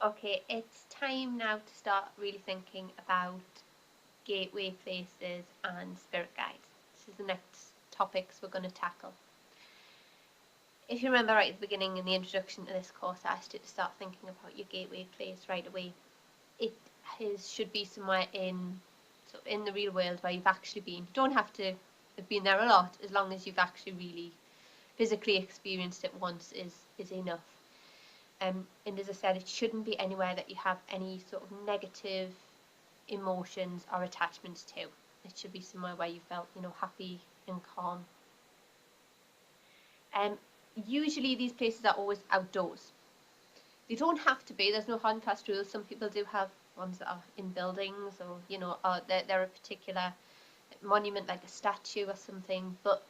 Okay, it's time now to start really thinking about gateway places and spirit guides. This is the next topics we're going to tackle. If you remember right at the beginning in the introduction to this course, I asked you to start thinking about your gateway place right away. It should be somewhere in the real world where you've actually been. You don't have to have been there a lot, as long as you've actually really physically experienced it once is enough. And as I said, it shouldn't be anywhere that you have any sort of negative emotions or attachments to. It should be somewhere where you felt, happy and calm. Usually these places are always outdoors. They don't have to be. There's no hard and fast rules. Some people do have ones that are in buildings, or or they're a particular monument, like a statue or something. But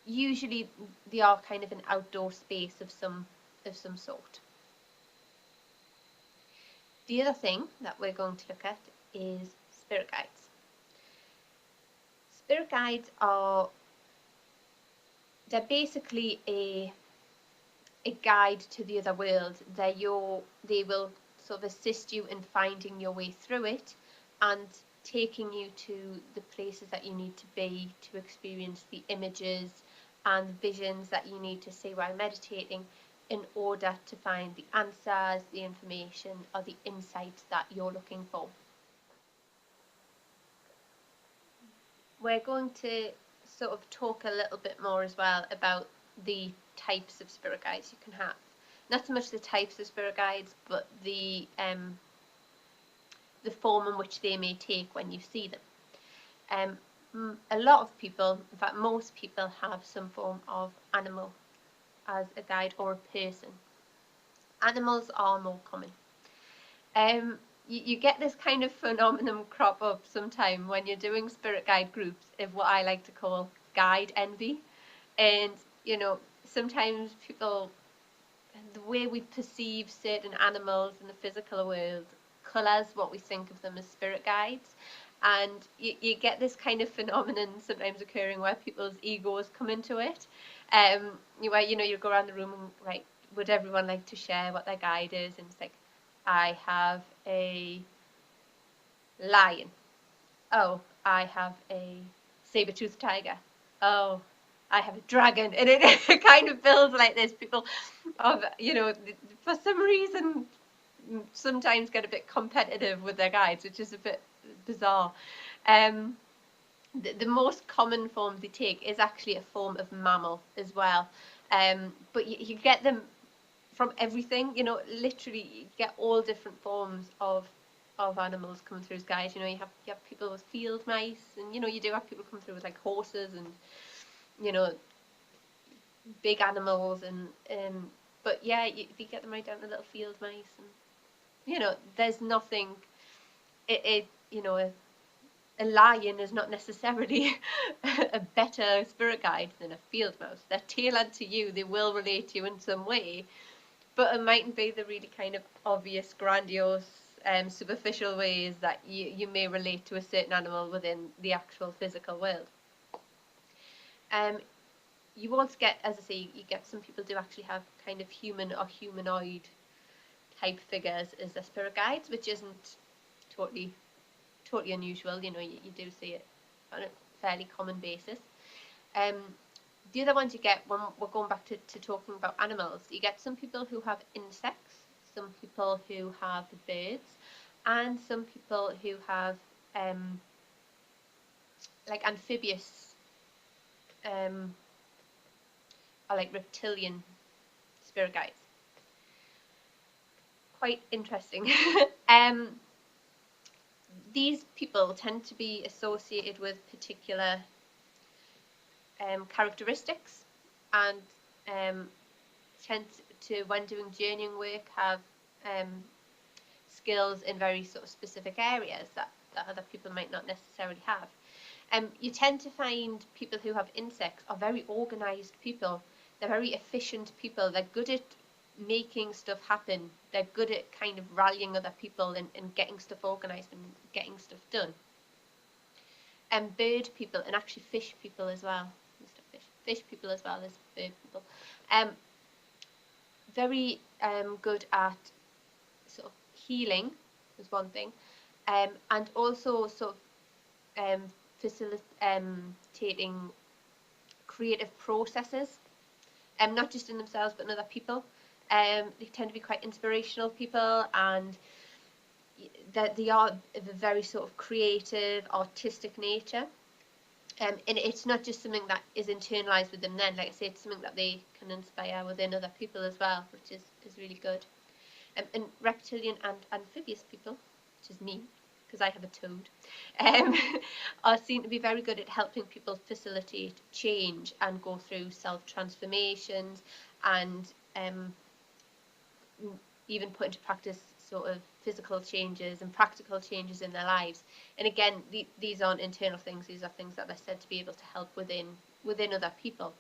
usually they are kind of an outdoor space of some sort. The other thing that we're going to look at is spirit guides. Spirit guides they're basically a guide to the other world. They will sort of assist you in finding your way through it and taking you to the places that you need to be to experience the images and visions that you need to see while meditating, in order to find the answers, the information, or the insights that you're looking for. We're going to sort of talk a little bit more as well about the types of spirit guides you can have. Not so much the types of spirit guides, but the form in which they may take when you see them. A lot of people, in fact most people, have some form of animal as a guide, or a person. Animals are more common. You get this kind of phenomenon crop up sometime when you're doing spirit guide groups of what I like to call guide envy. And sometimes people, the way we perceive certain animals in the physical world colours what we think of them as spirit guides. And you get this kind of phenomenon sometimes occurring where people's egos come into it. Where you go around the room and, right, would everyone like to share what their guide is? And it's like, I have a lion. Oh, I have a saber-toothed tiger. Oh, I have a dragon. And it kind of feels like this. People of, for some reason, sometimes get a bit competitive with their guides, which is a bit bizarre. The most common form they take is actually a form of mammal as well. But you get them from everything, literally you get all different forms of animals coming through as guides. You have people with field mice, and you do have people come through with like horses and big animals, and but yeah, you get them right down to little field mice, and there's nothing. A lion is not necessarily a better spirit guide than a field mouse. They're tailored to you. They will relate to you in some way, but it mightn't be the really kind of obvious, grandiose, superficial ways that you may relate to a certain animal within the actual physical world. You also get, as I say, you get some people do actually have kind of human or humanoid type figures as their spirit guides, which isn't totally unusual. You do see it on a fairly common basis. The other ones you get, when we're going back to talking about animals, you get some people who have insects, some people who have birds, and some people who have like amphibious or like reptilian spirit guides. Quite interesting. These people tend to be associated with particular characteristics, and tend to, when doing journeying work, have skills in very sort of specific areas that other people might not necessarily have. You tend to find people who have insects are very organised people. They're very efficient people. They're good at making stuff happen. They're good at kind of rallying other people and getting stuff organised and getting stuff done. And bird people, and actually fish people as well. Fish people as well as bird people. Very good at sort of healing is one thing, and also sort of facilitating creative processes, not just in themselves but in other people. They tend to be quite inspirational people, and that they are of a very sort of creative, artistic nature. And it's not just something that is internalized with them then, like I say, it's something that they can inspire within other people as well, which is really good. And reptilian and amphibious people, which is me, because I have a toad, um, are seen to be very good at helping people facilitate change and go through self-transformations, and even put into practice sort of physical changes and practical changes in their lives. And again, these aren't internal things, these are things that they're said to be able to help within other people.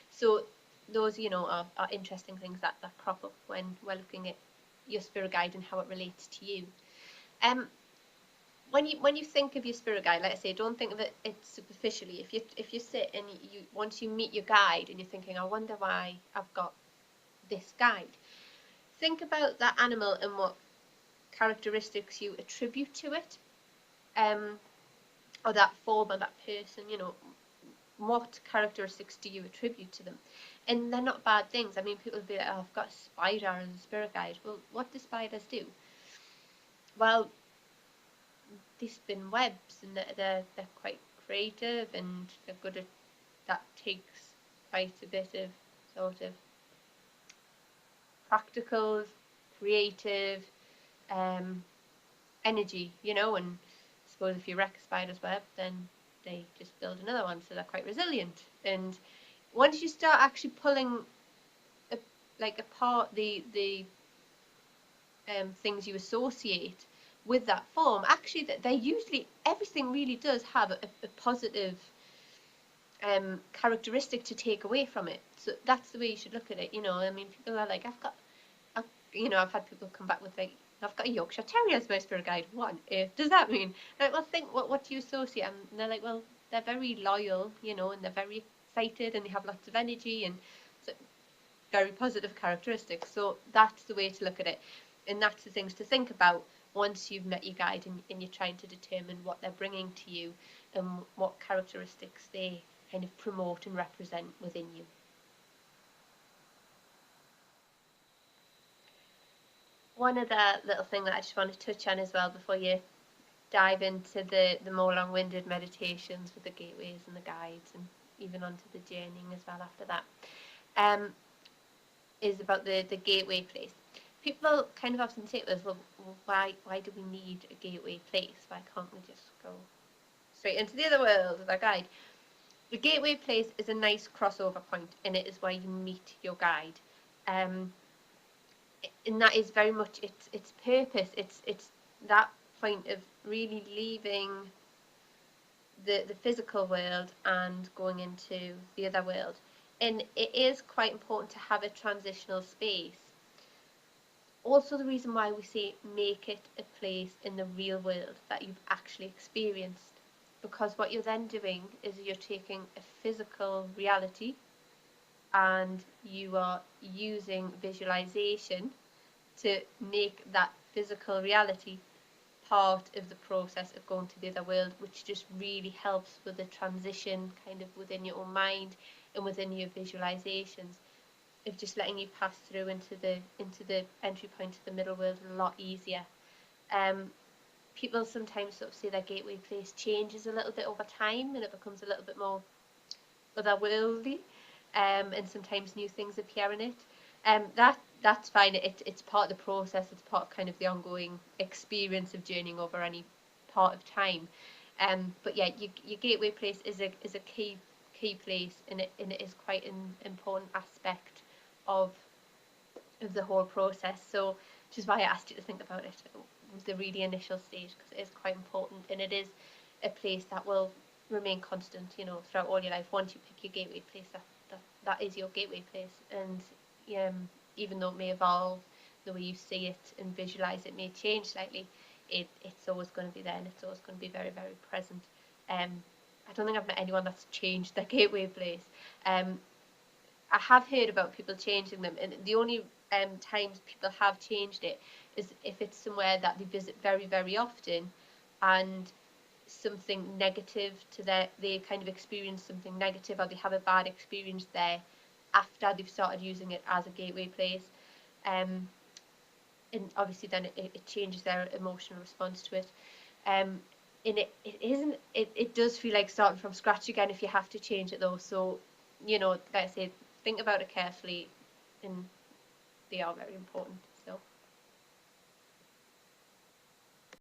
So those, are interesting things that crop up when we're looking at your spirit guide and how it relates to you. When you think of your spirit guide, like I say, don't think of it superficially. If you sit and you once you meet your guide and you're thinking, I wonder why I've got this guide, think about that animal and what characteristics you attribute to it, or that form or that person. What characteristics do you attribute to them? And they're not bad things. I mean, people will be like, oh, I've got a spider as a spirit guide. Well, what do spiders do? Well, they spin webs, and they're quite creative, and they're good at that. Takes quite a bit of sort of practical, creative energy, and I suppose if you wreck a spider's web, then they just build another one, so they're quite resilient. And once you start actually pulling apart the things you associate with that form, actually that they usually, everything really does have a positive characteristic to take away from it. So that's the way you should look at it. I mean, people are like, I've had people come back with like, I've got a Yorkshire Terrier as my spirit guide. What on earth does that mean? Like, well, think, what do you associate? And they're like, well, they're very loyal, and they're very excited, and they have lots of energy, and so very positive characteristics. So that's the way to look at it, and that's the things to think about once you've met your guide and you're trying to determine what they're bringing to you and what characteristics they kind of promote and represent within you. One other little thing that I just want to touch on as well before you dive into the more long-winded meditations with the gateways and the guides, and even onto the journeying as well after that, is about the gateway place. People kind of often say to us, well, why do we need a gateway place? Why can't we just go straight into the other world with our guide? The gateway place is a nice crossover point, and it is where you meet your guide. And that is very much its purpose. It's that point of really leaving the physical world and going into the other world. And it is quite important to have a transitional space. Also, the reason why we say make it a place in the real world that you've actually experienced, because what you're then doing is you're taking a physical reality and you are using visualization to make that physical reality part of the process of going to the other world, which just really helps with the transition kind of within your own mind and within your visualizations, of just letting you pass through into the entry point to the middle world a lot easier. People sometimes sort of say their gateway place changes a little bit over time and it becomes a little bit more otherworldly, and sometimes new things appear in it. That's fine. It's part of the process. It's part of kind of the ongoing experience of journeying over any part of time. But yeah, your gateway place is a key place, and it is quite an important aspect of the whole process. So, which is why I asked you to think about it with the really initial stage, because it is quite important, and it is a place that will remain constant, throughout all your life. Once you pick your gateway place, that is your gateway place, and even though it may evolve, the way you see it and visualize it may change slightly, it's always going to be there, and it's always going to be very, very present. I don't think I've met anyone that's changed their gateway place. I have heard about people changing them, and the only times people have changed it is if it's somewhere that they visit very, very often, and something negative to they kind of experience something negative, or they have a bad experience there after they've started using it as a gateway place. Um, and obviously then it changes their emotional response to it. Um, and it does feel like starting from scratch again if you have to change it though. So, like I say, think about it carefully, and they are very important. So.